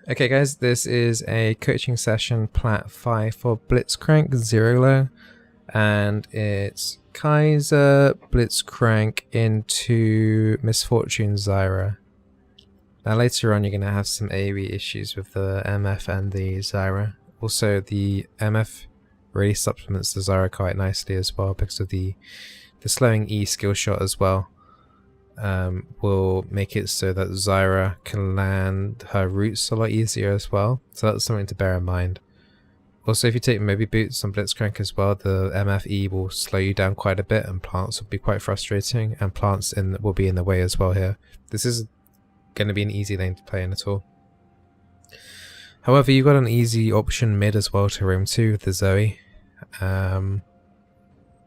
Okay guys, this is a coaching session Plat 5 for BLITZCRANK 0 low, and it's Kaiser, BLITZCRANK into Misfortune Zyra. Now later on you're going to have some AoE issues with the MF and the Zyra. Also the MF really supplements the Zyra quite nicely as well because of the slowing E skill shot as well. Will make it so that Zyra can land her roots a lot easier as well, so that's something to bear in mind. Also, if you take Moby Boots on BLITZCRANK as well, the MFE will slow you down quite a bit and plants will be quite frustrating, and plants will be in the way as well here. This is going to be an easy lane to play in at all. However, you've got an easy option mid as well to roam to with the Zoe.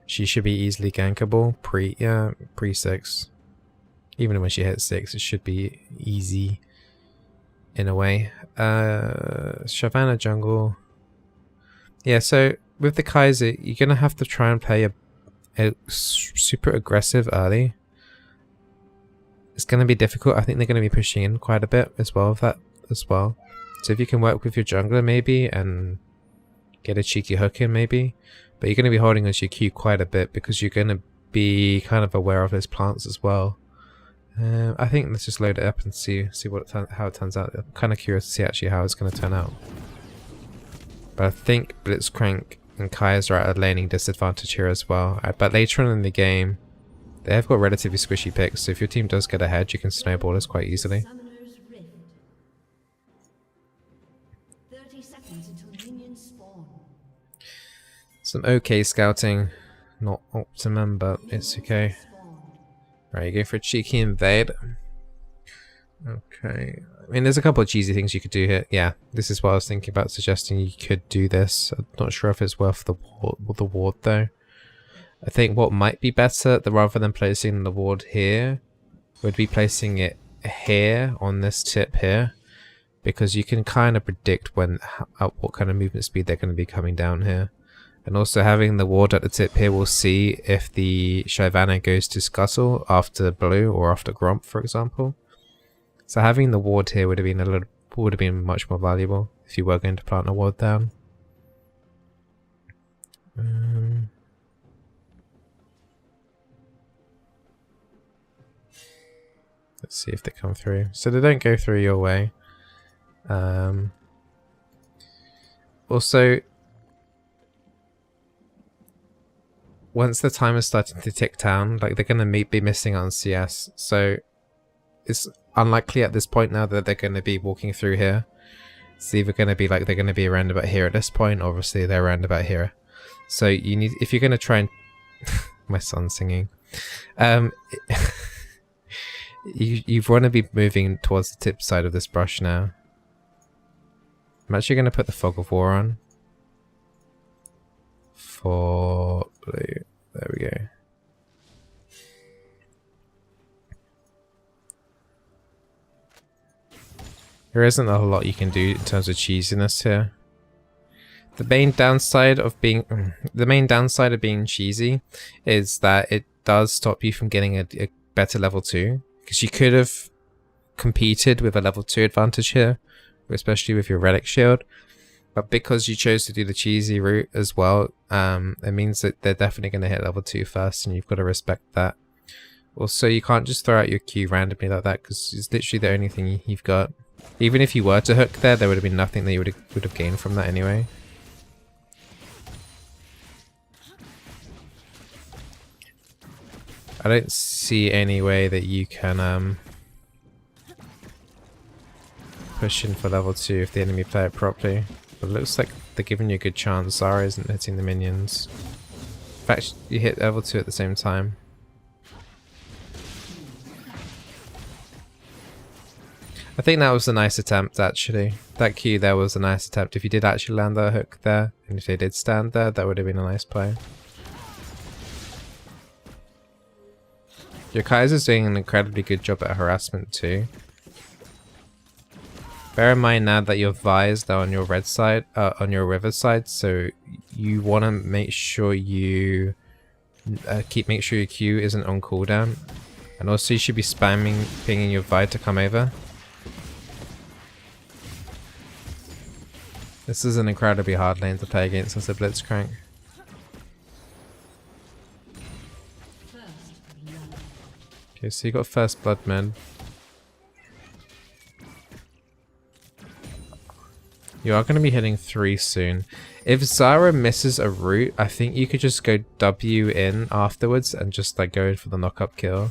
She should be easily gankable pre 6. Even when she hits 6, it should be easy in a way. Shyvana jungle. Yeah, so with the Kaiser, you're going to have to try and play a super aggressive early. It's going to be difficult. I think they're going to be pushing in quite a bit as well with that as well. So if you can work with your jungler maybe and get a cheeky hook in maybe. But you're going to be holding onto your Q quite a bit because you're going to be kind of aware of those plants as well. I think let's just load it up and see how it turns out. I'm kind of curious to see actually how it's going to turn out. But I think BLITZCRANK and Kaiser are at a laning disadvantage here as well. But later on in the game, they have got relatively squishy picks, so if your team does get ahead, you can snowball this quite easily. 30 seconds until minions spawn. Some okay scouting, not optimum, but it's okay. Right, you go for a cheeky invade. Okay. I mean, there's a couple of cheesy things you could do here. Yeah, this is what I was thinking about suggesting you could do this. I'm not sure if it's worth the ward though. I think what might be better, rather than placing the ward here, would be placing it here on this tip here. Because you can kind of predict what kind of movement speed they're going to be coming down here. And also having the ward at the tip here, we'll see if the Shyvana goes to Scuttle after blue or after Gromp, for example. So having the ward here would have been much more valuable if you were going to plant a ward down. Let's see if they come through. So they don't go through your way. Also, once the time is starting to tick down, like they're going to be missing on CS, so it's unlikely at this point now that they're going to be walking through here. It's either going to be like they're going to be around about here at this point, obviously they're around about here. So you need, if you're going to try and my son's singing, you want to be moving towards the tip side of this brush now. I'm actually going to put the Fog of War on for blue. There we go. There isn't a lot you can do in terms of cheesiness here. The main downside of being cheesy is that it does stop you from getting a better level 2, because you could have competed with a level 2 advantage here, especially with your relic shield. But because you chose to do the cheesy route as well, it means that they're definitely going to hit level 2 first, and you've got to respect that. Also, you can't just throw out your Q randomly like that, because it's literally the only thing you've got. Even if you were to hook there would have been nothing that you would have gained from that anyway. I don't see any way that you can push in for level 2 if the enemy play it properly. But it looks like they're giving you a good chance. Zara isn't hitting the minions. In fact, you hit level 2 at the same time. I think that was a nice attempt actually. That Q there was a nice attempt. If you did actually land that hook there, and if they did stand there, that would have been a nice play. Your Kaiser's doing an incredibly good job at harassment too. Bear in mind now that your Vi's are on your red side, on your river side, so you want to make sure you make sure your Q isn't on cooldown, and also you should be spamming pinging your Vi to come over. This is an incredibly hard lane to play against as a Blitzcrank. Okay, so you got first blood mid. You are going to be hitting 3 soon. If Zyra misses a root, I think you could just go W in afterwards and just like go for the knock-up kill.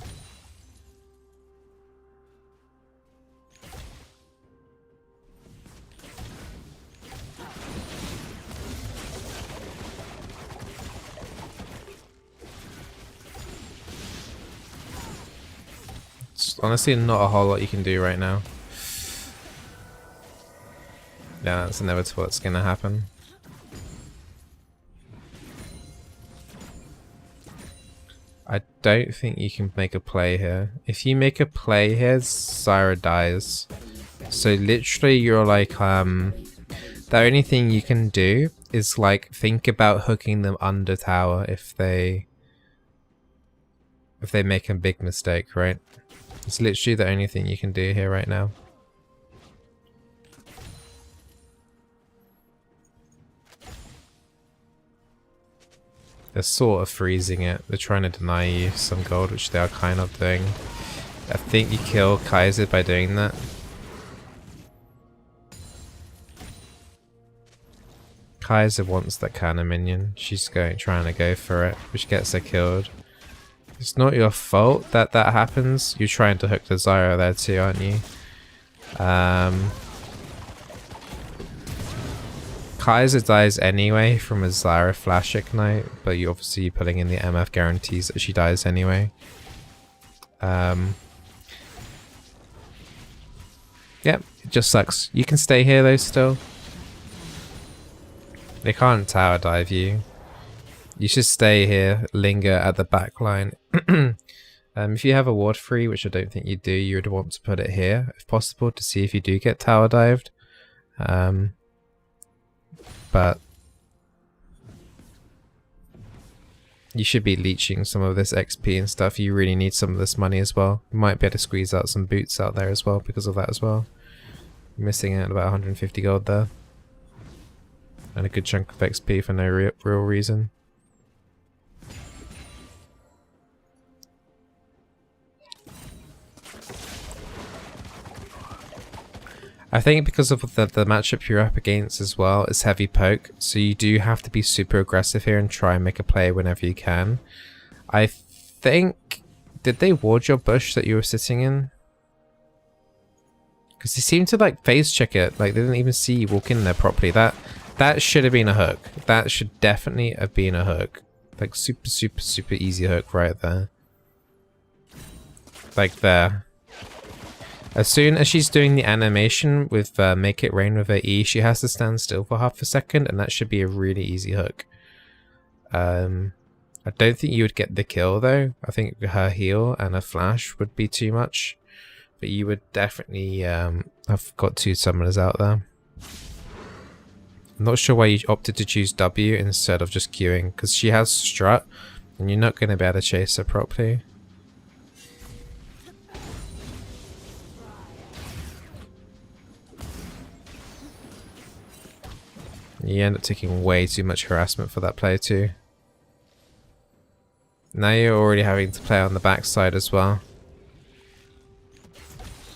It's honestly not a whole lot you can do right now. Yeah, that's inevitable. It's gonna happen. I don't think you can make a play here. If you make a play here, Zyra dies. So literally you're like, the only thing you can do is like think about hooking them under tower if they make a big mistake, right? It's literally the only thing you can do here right now. They're sort of freezing it. They're trying to deny you some gold, which they are kind of doing. I think you kill Kaiser by doing that. Kaiser wants that cannon minion. She's trying to go for it, which gets her killed. It's not your fault that that happens. You're trying to hook the Zyra there too, aren't you? Kaiser dies anyway from a Zyra flash ignite, but you obviously putting in the MF guarantees that she dies anyway. Yep, it just sucks. You can stay here though still. They can't tower dive you. You should stay here, linger at the back line. If you have a ward free, which I don't think you do, you would want to put it here, if possible, to see if you do get tower dived. But you should be leeching some of this XP and stuff. You really need some of this money as well. You might be able to squeeze out some boots out there as well because of that as well. You're missing out about 150 gold there. And a good chunk of XP for no real reason. I think because of the matchup you're up against as well, it's heavy poke, so you do have to be super aggressive here and try and make a play whenever you can. I think... Did they ward your bush that you were sitting in? Because they seemed to like phase check it, like they didn't even see you walk in there properly. That should have been a hook. That should definitely have been a hook. Like super easy hook right there. Like there. As soon as she's doing the animation with Make It Rain with her E, she has to stand still for half a second, and that should be a really easy hook. I don't think you would get the kill though. I think her heal and her flash would be too much. But you would definitely have got 2 summoners out there. I'm not sure why you opted to choose W instead of just queuing, because she has strut, and you're not going to be able to chase her properly. You end up taking way too much harassment for that play too. Now you're already having to play on the backside as well.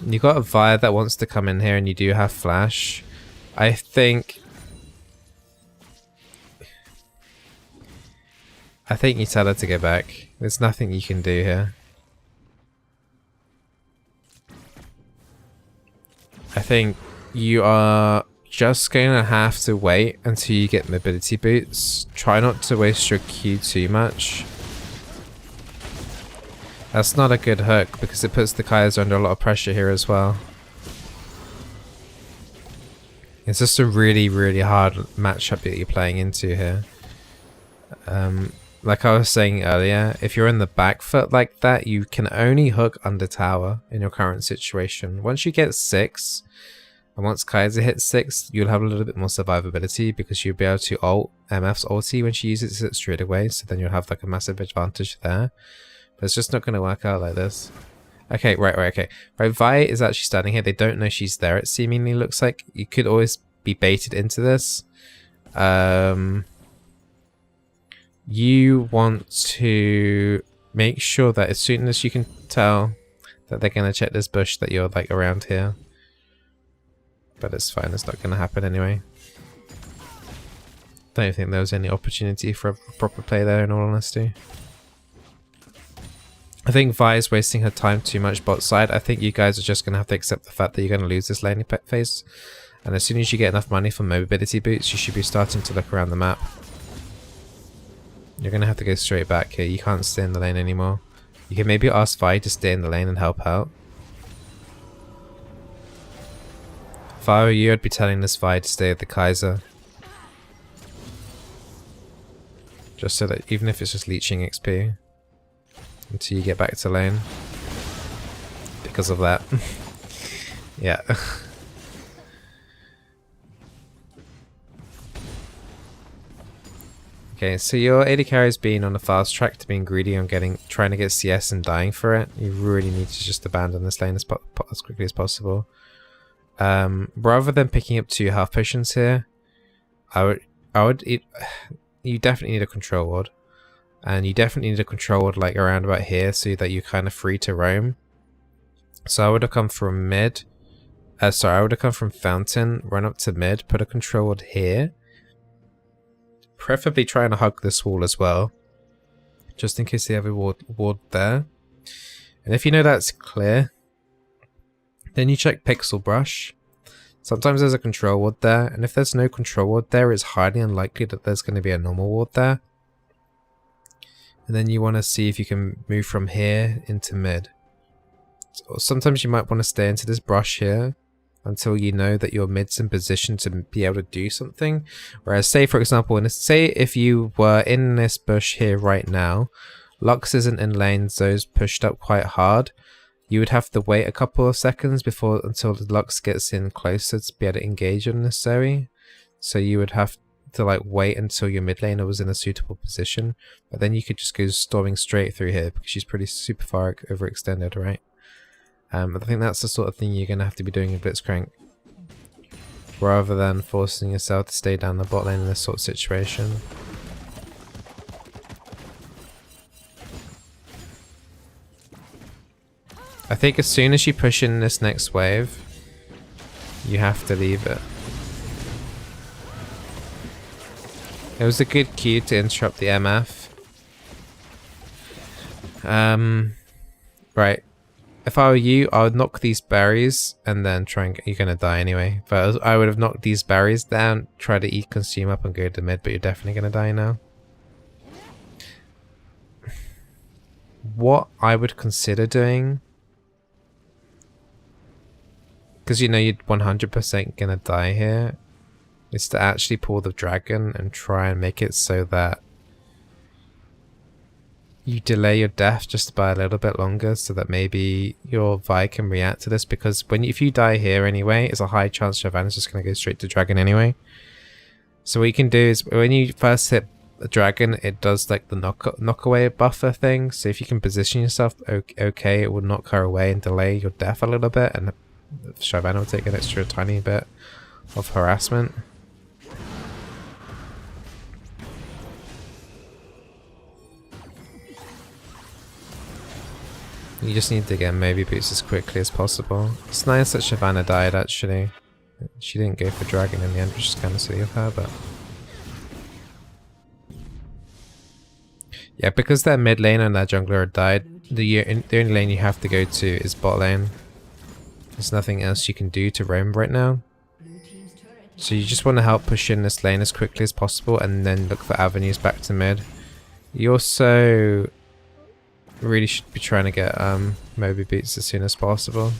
You got a Vi that wants to come in here and you do have flash. I think you tell her to go back. There's nothing you can do here. I think you are just gonna have to wait until you get mobility boots. Try not to waste your Q too much. That's not a good hook because it puts the Kaiser under a lot of pressure here as well. It's just a really hard matchup that you're playing into here. Like I was saying earlier, if you're in the back foot like that, you can only hook under tower in your current situation. Once you get 6, and once Kaiser hits 6, you'll have a little bit more survivability because you'll be able to ult MF's ulti when she uses it straight away, so then you'll have like a massive advantage there. But it's just not going to work out like this. Okay, right, okay. Right, Vi is actually standing here. They don't know she's there, it seemingly looks like. You could always be baited into this. You want to make sure that as soon as you can tell that they're going to check this bush that you're like around here. But it's fine, it's not going to happen anyway. Don't think there was any opportunity for a proper play there, in all honesty. I think Vi is wasting her time too much bot side. I think you guys are just going to have to accept the fact that you're going to lose this laning pet phase. And as soon as you get enough money for mobility boots, you should be starting to look around the map. You're going to have to go straight back here. You can't stay in the lane anymore. You can maybe ask Vi to stay in the lane and help out. If I were you, I'd be telling this Vi to stay with the Kaiser. Just so that even if it's just leeching XP until you get back to lane. Because of that. Yeah. Okay, so your AD carry has been on a fast track to being greedy on trying to get CS and dying for it. You really need to just abandon this lane as quickly as possible. Rather than picking up 2 half potions here, you definitely need a control ward. And you definitely need a control ward like around about here so that you're kind of free to roam. So I would have come from mid. I would have come from fountain, run up to mid, put a control ward here. Preferably trying to hug this wall as well. Just in case they have a ward there. And if you know that's clear, then you check Pixel Brush. Sometimes there's a control ward there, and if there's no control ward there, it's highly unlikely that there's going to be a normal ward there. And then you want to see if you can move from here into mid. So sometimes you might want to stay into this brush here until you know that your mid's in position to be able to do something. Whereas say for example, say if you were in this bush here right now, Lux isn't in lane, Zoe's pushed up quite hard. You would have to wait a couple of seconds until the Lux gets in closer to be able to engage on this Zoe. So you would have to like wait until your mid laner was in a suitable position. But then you could just go storming straight through here because she's pretty super far overextended, right? I think that's the sort of thing you're going to have to be doing in BLITZCRANK. Rather than forcing yourself to stay down the bot lane in this sort of situation. I think as soon as you push in this next wave, you have to leave it. It was a good cue to interrupt the MF. Right. If I were you, I would knock these berries and then try and you're gonna die anyway. But I would have knocked these berries down, try to consume up and go to mid, but you're definitely gonna die now. What I would consider doing, because you know you're 100% gonna die here, is to actually pull the dragon and try and make it so that you delay your death just by a little bit longer so that maybe your Vi can react to this, because if you die here anyway, it's a high chance Shyvana's just going to go straight to dragon anyway. So what you can do is when you first hit the dragon, it does like the knock away buffer thing. So if you can position yourself okay, it will knock her away and delay your death a little bit, and Shyvana will take an extra tiny bit of harassment. You just need to get maybe boots as quickly as possible. It's nice that Shyvana died actually. She didn't go for dragon in the end, which is kind of silly of her, but... yeah, because their mid lane and their jungler died, the only lane you have to go to is bot lane. There's nothing else you can do to roam right now. So you just want to help push in this lane as quickly as possible and then look for avenues back to mid. You also really should be trying to get Moby beats as soon as possible.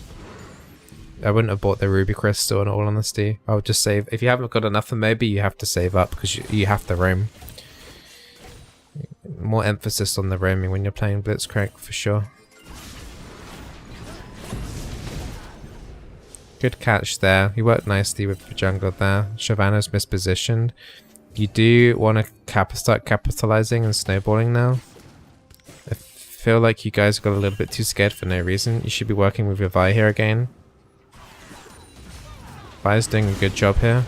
I wouldn't have bought the ruby crystal in all honesty. I would just save. If you haven't got enough for Moby, you have to save up because you have to roam. More emphasis on the roaming when you're playing BLITZCRANK for sure. Good catch there. You worked nicely with the jungler there. Shyvana's mispositioned. You do want to start capitalizing and snowballing now. I feel like you guys got a little bit too scared for no reason. You should be working with your Vi here again. Vi's doing a good job here.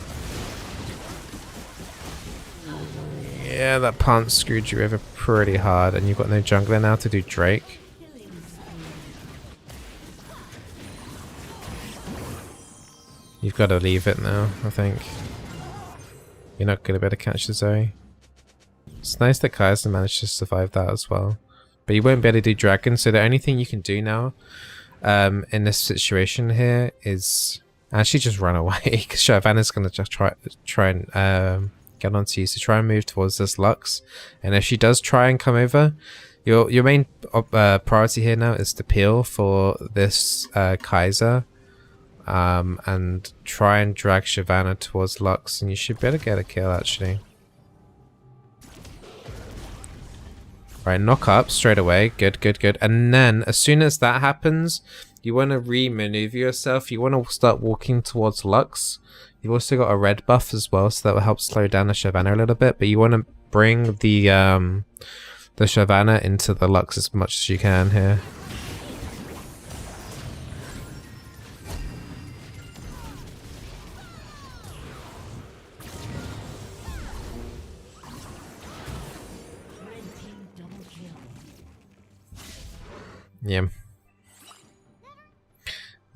Yeah, that punt screwed you over pretty hard, and you've got no jungler now to do Drake. You've got to leave it now, I think. You're not going to be able to catch the Zoe. It's nice that Kaiser managed to survive that as well. But you won't be able to do Dragon, so the only thing you can do now in this situation here is actually just run away, because Shyvana's going to just try and get onto you, so try and move towards this Lux. And if she does try and come over, your main priority here now is to peel for this Kaiser. And try and drag Shyvana towards Lux, and you should be able to get a kill actually. Right, knock up straight away. Good, good, good. And then as soon as that happens, you want to re-maneuver yourself. You want to start walking towards Lux. You've also got a red buff as well, so that will help slow down the Shyvana a little bit. But you want to bring the Shyvana into the Lux as much as you can here. Yeah.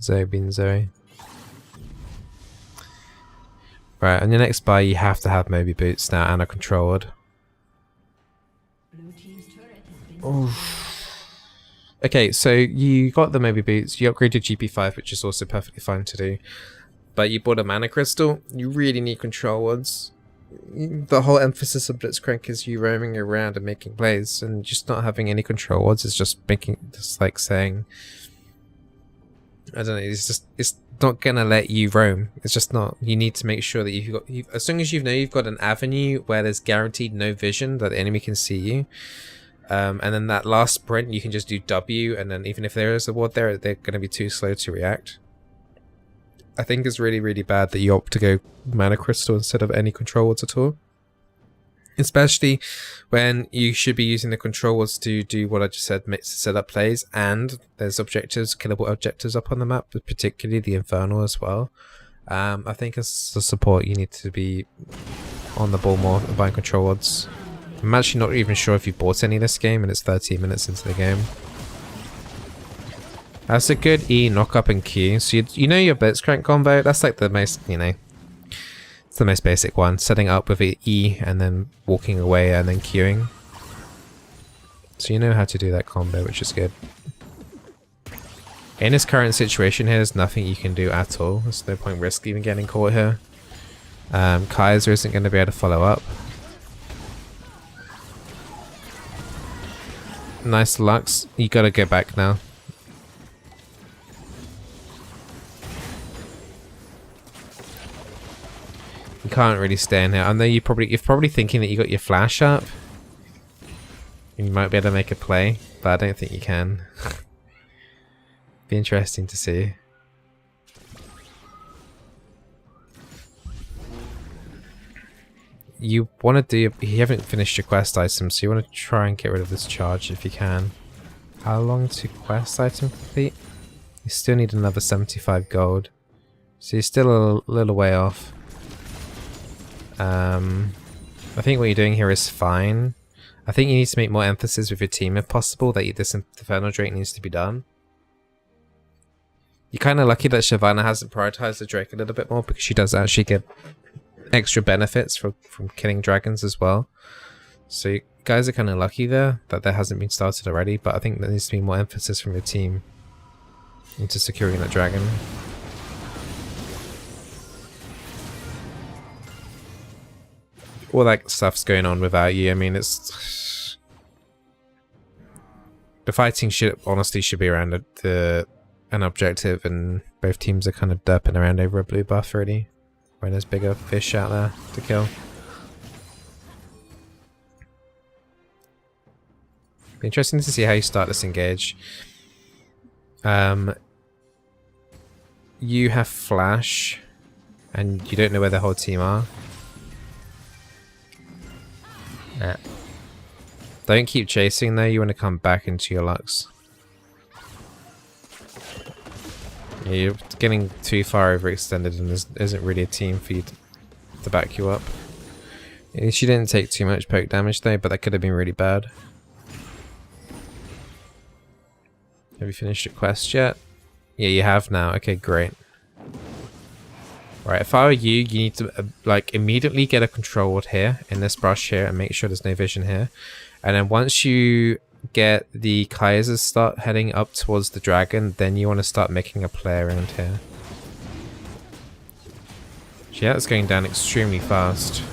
Zoe being Zoe. Right, on your next buy you have to have Moby Boots now and a controlled. Okay, so you got the Moby Boots, you upgraded GP5, which is also perfectly fine to do. But you bought a mana crystal, you really need control words. The whole emphasis of Blitzcrank is you roaming around and making plays, and just not having any control words is just like saying, I don't know, it's not gonna let you roam. It's just not. You need to make sure that as soon as you know you've got an avenue where there's guaranteed no vision, that the enemy can see you, and then that last sprint you can just do W, and then even if there is a ward there, they're gonna be too slow to react. I think it's really, really bad that you opt to go mana crystal instead of any control words at all. Especially when you should be using the control words to do what I just said, set up plays, and there's objectives, killable objectives up on the map, but particularly the Infernal as well. I think as a support you need to be on the ball more and buying control words. I'm actually not even sure if you bought any this game, and it's 13 minutes into the game. That's a good E, knock up and Q. So you know your Blitzcrank combo, that's like the most, you know, it's the most basic one. Setting up with an E and then walking away and then queuing. So you know how to do that combo, which is good. In this current situation here, there's nothing you can do at all. There's no point risk even getting caught here. Kaiser isn't going to be able to follow up. Nice Lux. You got to go back now. You can't really stay in here. I know you're probably thinking that you got your flash up. You might be able to make a play, but I don't think you can. Be interesting to see. You want to do... You haven't finished your quest item, so you want to try and get rid of this charge if you can. How long to quest item complete? You still need another 75 gold. So you're still a little way off. I think what you're doing here is fine. I think you need to make more emphasis with your team if possible that this Infernal Drake needs to be done. You're kind of lucky that Shyvana hasn't prioritized the Drake a little bit more, because she does actually get extra benefits from killing dragons as well. So you guys are kind of lucky there that hasn't been started already, but I think there needs to be more emphasis from your team into securing that dragon. All that stuff's going on without you. I mean, it's... The fighting honestly should be around an objective, and both teams are kind of derping around over a blue buff already, when there's bigger fish out there to kill. Be interesting to see how you start this engage. You have flash, and you don't know where the whole team are. Yeah. Don't keep chasing though, you want to come back into your Lux. Yeah, you're getting too far overextended, and there isn't really a team for you to back you up. She didn't take too much poke damage though, but that could have been really bad. Have you finished your quest yet? Yeah, you have now. Okay, great. Right, if I were you, you need to like immediately get a control ward here in this brush here and make sure there's no vision here. And then once you get the Kaisers start heading up towards the dragon, then you want to start making a play around here. Yeah, it's going down extremely fast.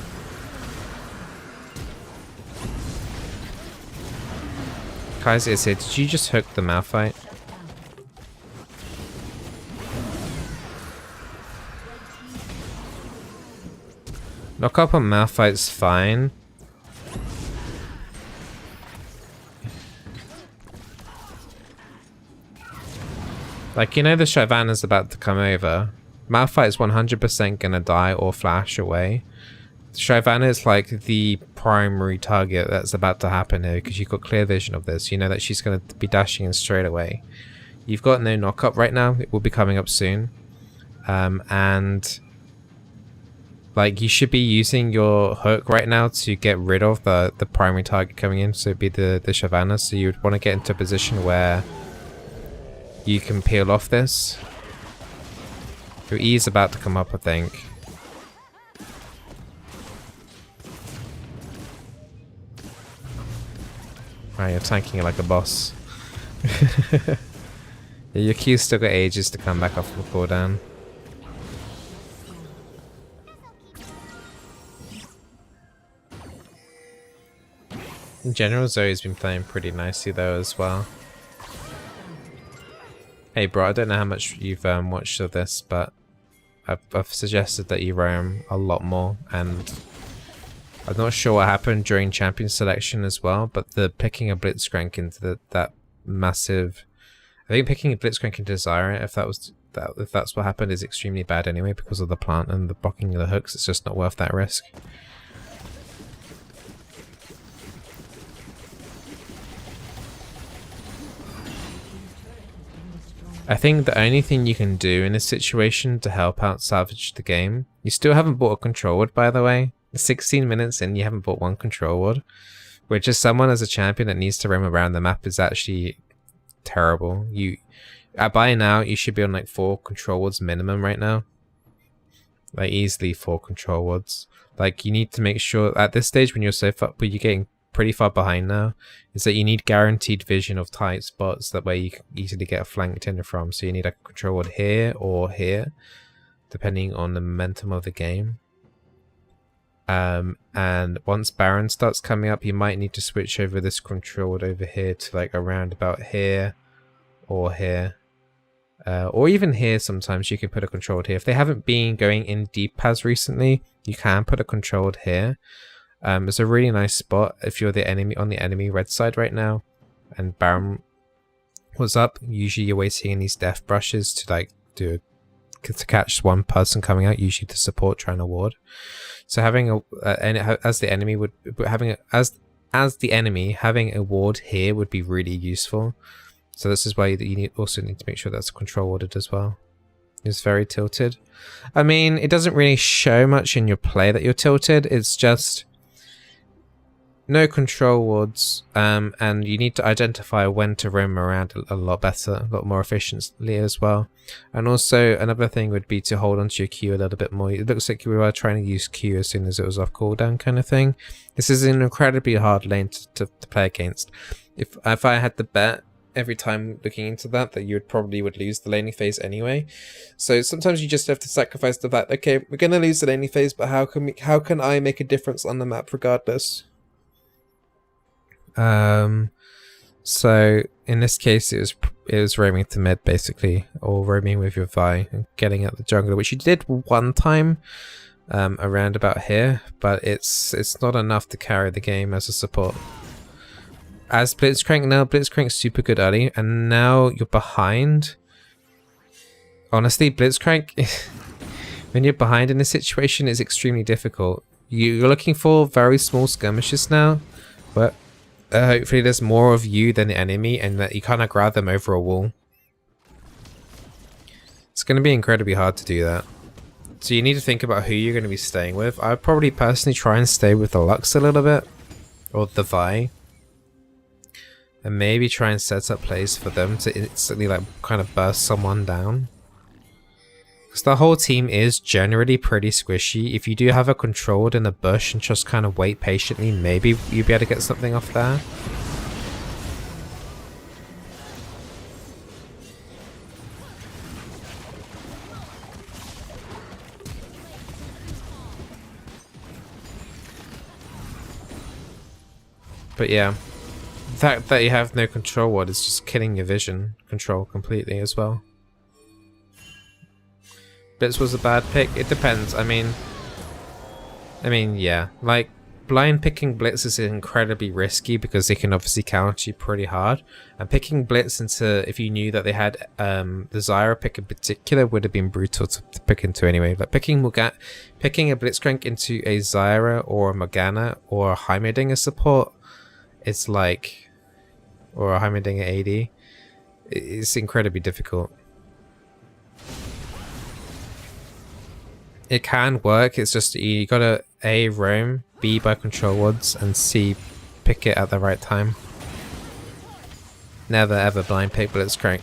Kaiser is here. Did you just hook the Malphite? Knock up on Malphite's fine. Like, you know the Shyvana's about to come over. Malphite is 100% gonna die or flash away. Shyvana is like the primary target that's about to happen here because you've got clear vision of this. You know that she's gonna be dashing in straight away. You've got no knock up right now. It will be coming up soon. And like you should be using your hook right now to get rid of the primary target coming in. So it'd be the Shyvana. So you would want to get into a position where you can peel off this. Your E is about to come up, I think. Right, you're tanking it like a boss. Yeah, your Q's still got ages to come back off the cooldown. In general, Zoe's been playing pretty nicely though as well. Hey bro, I don't know how much you've watched of this, but I've suggested that you roam a lot more, and I'm not sure what happened during champion selection as well, but the picking a Blitzcrank into that massive, I think picking a Blitzcrank into Zyra, if that's what happened, is extremely bad anyway because of the plant and the blocking of the hooks. It's just not worth that risk. I think the only thing you can do in this situation to help out salvage the game, you still haven't bought a control ward, by the way. 16 minutes in, you haven't bought one control ward, which as someone as a champion that needs to roam around the map is actually terrible. By now you should be on like 4 control wards minimum right now, like easily 4 control wards. Like you need to make sure at this stage when you're so far, but you're getting pretty far behind now, is that you need guaranteed vision of tight spots. That way you can easily get flanked in from. So you need a control ward here or here, depending on the momentum of the game. And once Baron starts coming up, you might need to switch over this control ward over here to like around about here or here. Or even here sometimes you can put a control ward here. If they haven't been going in deep as recently, you can put a control ward here. It's a really nice spot if you're the enemy on the enemy red side right now and Baron was up. Usually you're waiting in these death brushes to like to catch one person coming out, usually the support trying to ward. So having as the enemy having a ward here would be really useful. So this is why you also need to make sure that's control warded as well. It's very tilted. I mean, it doesn't really show much in your play that you're tilted. It's just no control wards, and you need to identify when to roam around a lot better, a lot more efficiently as well. And also another thing would be to hold onto your Q a little bit more. It looks like you were trying to use Q as soon as it was off cooldown kind of thing. This is an incredibly hard lane to play against. If I had to bet every time looking into that you probably would lose the laning phase anyway. So sometimes you just have to sacrifice the fact, okay, we're gonna lose the laning phase, but how can I make a difference on the map regardless? So in this case it was roaming to mid basically, or roaming with your Vi and getting at the jungle, which you did one time around about here, but it's not enough to carry the game as a support. As Blitzcrank now, Blitzcrank's super good early, and now you're behind. Honestly, Blitzcrank, when you're behind in this situation, is extremely difficult. You're looking for very small skirmishes now, but hopefully there's more of you than the enemy, and that you kind of grab them over a wall. It's going to be incredibly hard to do that. So you need to think about who you're going to be staying with. I'd probably personally try and stay with the Lux a little bit. Or the Vi. And maybe try and set up plays for them to instantly like kind of burst someone down. Because the whole team is generally pretty squishy. If you do have a controlled in the bush and just kind of wait patiently, maybe you'll be able to get something off there. But yeah, the fact that you have no control ward is just killing your vision control completely as well. Blitz was a bad pick. It depends. I mean, yeah, like blind picking Blitz is incredibly risky because they can obviously counter you pretty hard. And picking Blitz into, if you knew that they had the Zyra pick in particular, would have been brutal to pick into anyway. Like picking a BLITZCRANK into a Zyra or a Morgana or a Heimerdinger support, it's like, or a Heimerdinger AD, it's incredibly difficult. It can work, it's just you gotta A, roam, B, buy control wards, and C, pick it at the right time. Never ever blind pick BLITZCRANK.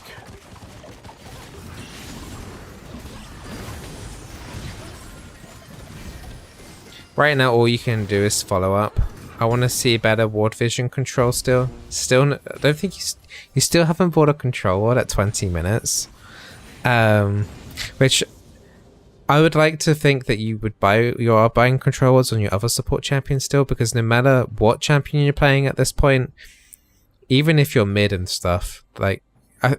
Right now all you can do is follow up. I want to see better ward vision control still. I don't think you still haven't bought a control ward at 20 minutes. Which I would like to think that you are buying control wards on your other support champions still, because no matter what champion you're playing at this point, even if you're mid and stuff, like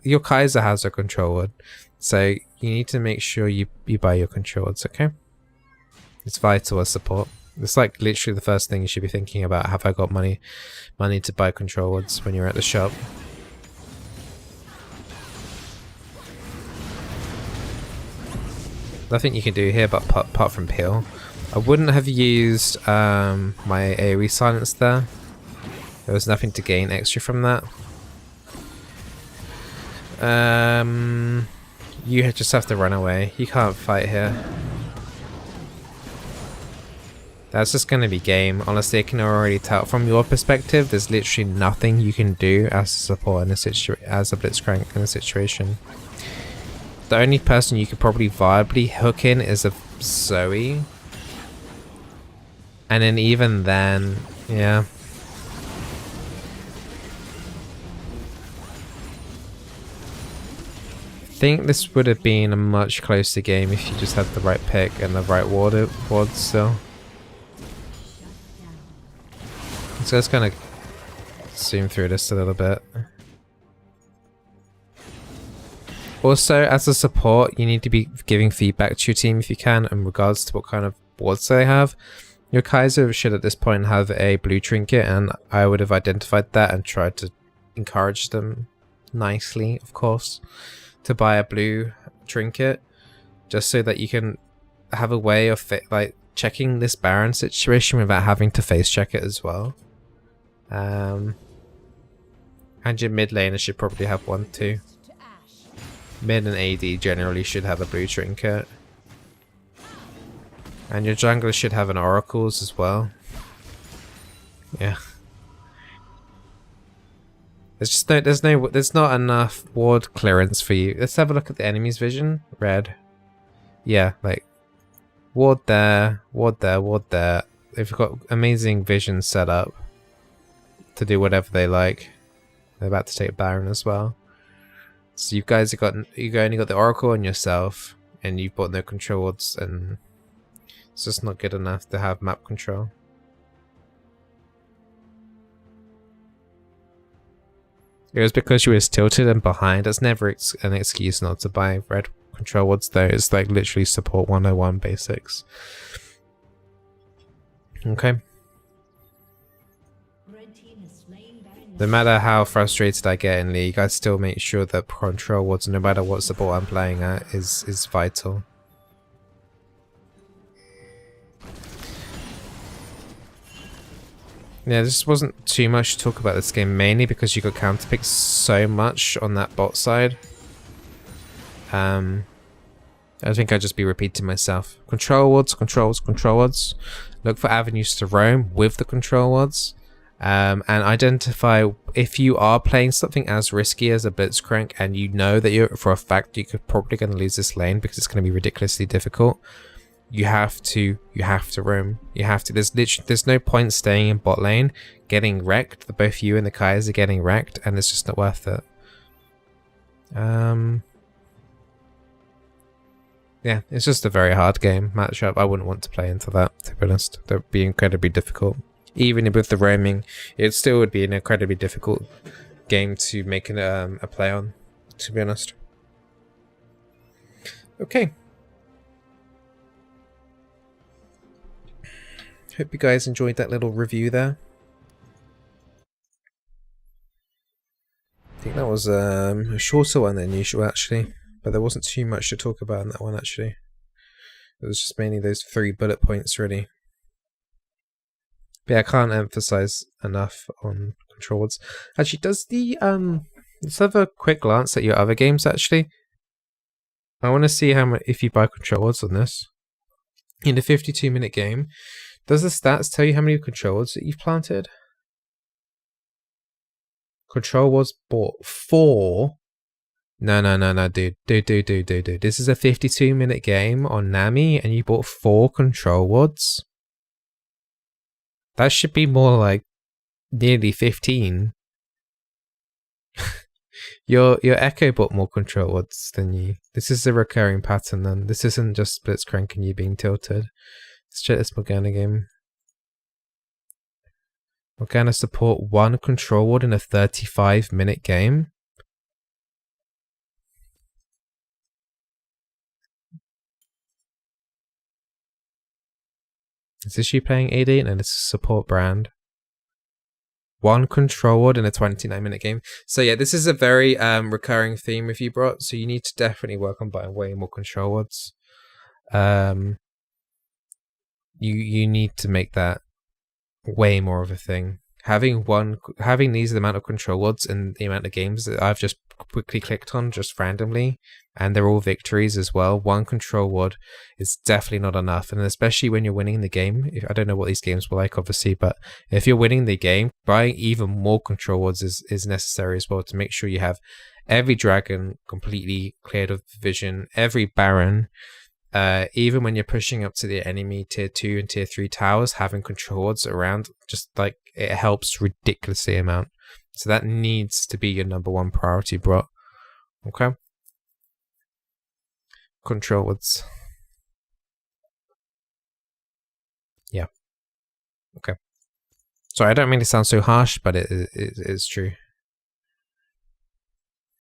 your Kaiser has a control ward, so you need to make sure you buy your control wards, okay? It's vital as support. It's like literally the first thing you should be thinking about. Have I got money to buy control wards when you're at the shop? Nothing you can do here but apart from peel. I wouldn't have used my AoE silence there. There was nothing to gain extra from that. You just have to run away. You can't fight here. That's just going to be game. Honestly, I can already tell from your perspective, there's literally nothing you can do as a support in as a BLITZCRANK in a situation. The only person you could probably viably hook in is a Zoe. And then even then, yeah. I think this would have been a much closer game if you just had the right pick and the right ward still. So let's kind of zoom through this a little bit. Also, as a support, you need to be giving feedback to your team if you can in regards to what kind of wards they have. Your Kaiser should at this point have a blue trinket, and I would have identified that and tried to encourage them nicely, of course, to buy a blue trinket, just so that you can have a way of like checking this Baron situation without having to face check it as well. And your mid laner should probably have one too. Mid and AD generally should have a blue trinket. And your jungler should have an oracles as well. Yeah. There's not enough ward clearance for you. Let's have a look at the enemy's vision. Red. Yeah, like ward there, ward there, ward there. They've got amazing vision set up to do whatever they like. They're about to take Baron as well. So you guys have only got the Oracle on yourself, and you've bought no control wards, and it's just not good enough to have map control. It was because you was tilted and behind. That's never an excuse not to buy red control wards though. It's like literally support 101 basics. Okay. No matter how frustrated I get in League, I still make sure that control wards, no matter what support I'm playing at, is vital. Yeah, this wasn't too much to talk about this game, mainly because you got counterpicked so much on that bot side. I think I'd just be repeating myself. Control wards, controls, control wards. Look for avenues to roam with the control wards. And identify if you are playing something as risky as a Blitzcrank and you know that you're for a fact you're probably going to lose this lane because it's going to be ridiculously difficult. You have to roam. You have to. There's no point staying in bot lane, getting wrecked. Both you and the Kais are getting wrecked, and it's just not worth it. Yeah, it's just a very hard game matchup. I wouldn't want to play into that, to be honest. That would be incredibly difficult. Even with the roaming, it still would be an incredibly difficult game to make a play on, to be honest. Okay. Hope you guys enjoyed that little review there. I think that was a shorter one than usual, actually. But there wasn't too much to talk about in that one, actually. It was just mainly those 3 bullet points, really. But yeah, I can't emphasize enough on control wards. Actually, does the let's have a quick glance at your other games. Actually, I want to see how much if you buy control wards on this in a 52-minute game. Does the stats tell you how many control wards that you've planted? Control wards bought 4. No, dude. This is a 52-minute game on Nami, and you bought 4 control wards. That should be more like nearly 15. Your Echo bought more control wards than you. This is a recurring pattern then. This isn't just Blitzcrank and you being tilted. Let's check this Morgana game. Morgana support 1 control ward in a 35-minute game. Is this you playing AD? And it's a support brand. 1 control ward in a 29-minute game. So yeah, this is a very recurring theme with you, bro. So you need to definitely work on buying way more control wards. You need to make that way more of a thing. Having these amount of control wards and the amount of games that I've just quickly clicked on just randomly, and they're all victories as well. 1 control ward is definitely not enough, and especially when you're winning the game. I don't know what these games were like, obviously, but if you're winning the game, buying even more control wards is necessary as well to make sure you have every dragon completely cleared of vision, every baron. Even when you're pushing up to the enemy tier 2 and tier 3 towers, having control wards around, just like it helps ridiculously amount. So that needs to be your #1 priority, bro. Okay. Control wards. Yeah. Okay. Sorry, I don't mean to sound so harsh, but it is true.